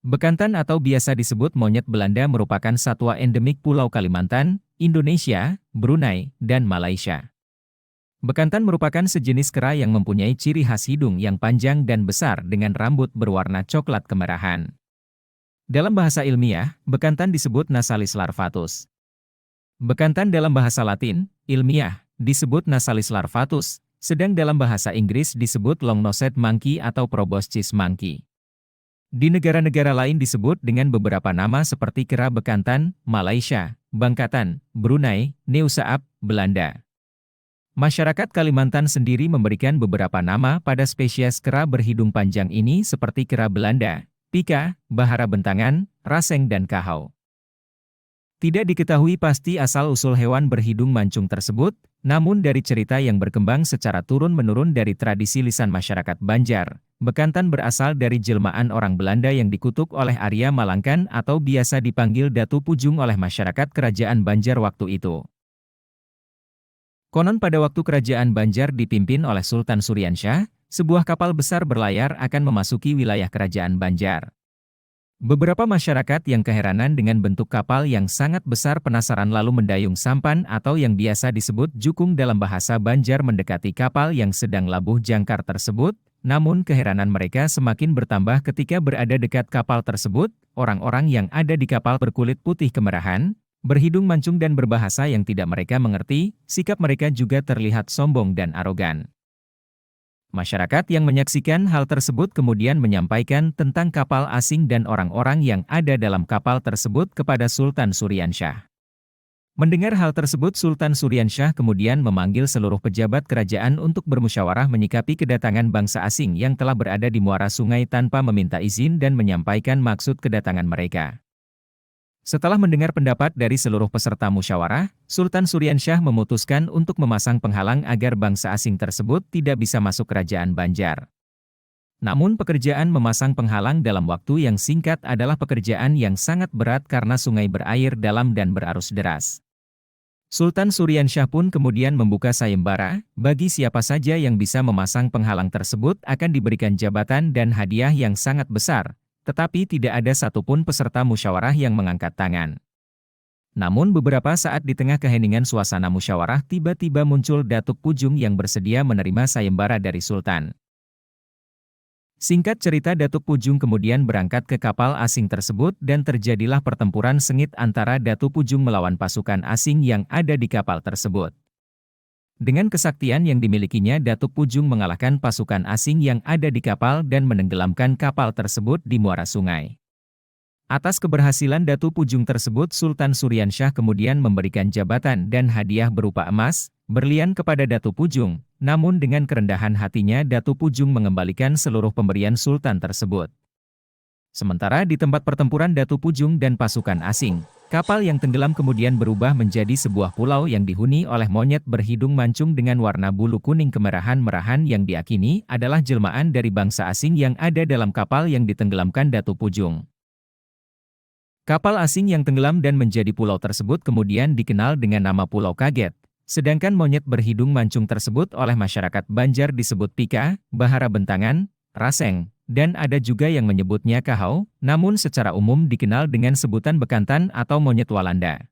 Bekantan atau biasa disebut monyet Belanda merupakan satwa endemik Pulau Kalimantan, Indonesia, Brunei, dan Malaysia. Bekantan merupakan sejenis kera yang mempunyai ciri khas hidung yang panjang dan besar dengan rambut berwarna coklat kemerahan. Dalam bahasa ilmiah, bekantan disebut Nasalis larvatus. Bekantan dalam bahasa Latin, ilmiah, disebut Nasalis larvatus, sedang dalam bahasa Inggris disebut long-nosed monkey atau proboscis monkey. Di negara-negara lain disebut dengan beberapa nama seperti kera bekantan, Malaysia, Bangkatan, Brunei, Neusaab, Belanda. Masyarakat Kalimantan sendiri memberikan beberapa nama pada spesies kera berhidung panjang ini seperti kera Belanda, pika, bahara bentangan, raseng dan kahau. Tidak diketahui pasti asal-usul hewan berhidung mancung tersebut, namun dari cerita yang berkembang secara turun-menurun dari tradisi lisan masyarakat Banjar, bekantan berasal dari jelmaan orang Belanda yang dikutuk oleh Arya Malangkan atau biasa dipanggil Datu Pujung oleh masyarakat kerajaan Banjar waktu itu. Konon pada waktu kerajaan Banjar dipimpin oleh Sultan Suryansyah, sebuah kapal besar berlayar akan memasuki wilayah kerajaan Banjar. Beberapa masyarakat yang keheranan dengan bentuk kapal yang sangat besar penasaran lalu mendayung sampan atau yang biasa disebut jukung dalam bahasa Banjar mendekati kapal yang sedang labuh jangkar tersebut, namun keheranan mereka semakin bertambah ketika berada dekat kapal tersebut, orang-orang yang ada di kapal berkulit putih kemerahan, berhidung mancung dan berbahasa yang tidak mereka mengerti, sikap mereka juga terlihat sombong dan arogan. Masyarakat yang menyaksikan hal tersebut kemudian menyampaikan tentang kapal asing dan orang-orang yang ada dalam kapal tersebut kepada Sultan Suryansyah. Mendengar hal tersebut Sultan Suryansyah kemudian memanggil seluruh pejabat kerajaan untuk bermusyawarah menyikapi kedatangan bangsa asing yang telah berada di muara sungai tanpa meminta izin dan menyampaikan maksud kedatangan mereka. Setelah mendengar pendapat dari seluruh peserta musyawarah, Sultan Suryansyah memutuskan untuk memasang penghalang agar bangsa asing tersebut tidak bisa masuk kerajaan Banjar. Namun pekerjaan memasang penghalang dalam waktu yang singkat adalah pekerjaan yang sangat berat karena sungai berair dalam dan berarus deras. Sultan Suryansyah pun kemudian membuka sayembara, bagi siapa saja yang bisa memasang penghalang tersebut akan diberikan jabatan dan hadiah yang sangat besar. Tetapi tidak ada satupun peserta musyawarah yang mengangkat tangan. Namun beberapa saat di tengah keheningan suasana musyawarah tiba-tiba muncul Datuk Pujung yang bersedia menerima sayembara dari Sultan. Singkat cerita Datuk Pujung kemudian berangkat ke kapal asing tersebut dan terjadilah pertempuran sengit antara Datuk Pujung melawan pasukan asing yang ada di kapal tersebut. Dengan kesaktian yang dimilikinya Datuk Pujung mengalahkan pasukan asing yang ada di kapal dan menenggelamkan kapal tersebut di muara sungai. Atas keberhasilan Datuk Pujung tersebut Sultan Suryansyah kemudian memberikan jabatan dan hadiah berupa emas, berlian kepada Datuk Pujung, namun dengan kerendahan hatinya Datuk Pujung mengembalikan seluruh pemberian Sultan tersebut. Sementara di tempat pertempuran Datuk Pujung dan pasukan asing, kapal yang tenggelam kemudian berubah menjadi sebuah pulau yang dihuni oleh monyet berhidung mancung dengan warna bulu kuning kemerahan-merahan yang diakini adalah jelmaan dari bangsa asing yang ada dalam kapal yang ditenggelamkan Datuk Pujung. Kapal asing yang tenggelam dan menjadi pulau tersebut kemudian dikenal dengan nama Pulau Kaget, sedangkan monyet berhidung mancung tersebut oleh masyarakat Banjar disebut pika, bahara bentangan, raseng, dan ada juga yang menyebutnya kahau, namun secara umum dikenal dengan sebutan bekantan atau monyet Walanda.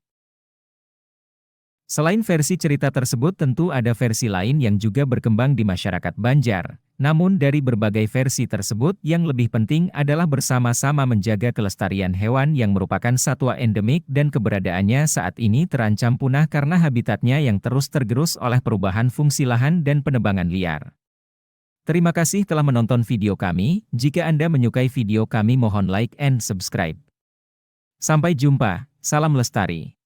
Selain versi cerita tersebut tentu ada versi lain yang juga berkembang di masyarakat Banjar, namun dari berbagai versi tersebut yang lebih penting adalah bersama-sama menjaga kelestarian hewan yang merupakan satwa endemik dan keberadaannya saat ini terancam punah karena habitatnya yang terus tergerus oleh perubahan fungsi lahan dan penebangan liar. Terima kasih telah menonton video kami. Jika Anda menyukai video kami mohon like and subscribe. Sampai jumpa, salam lestari.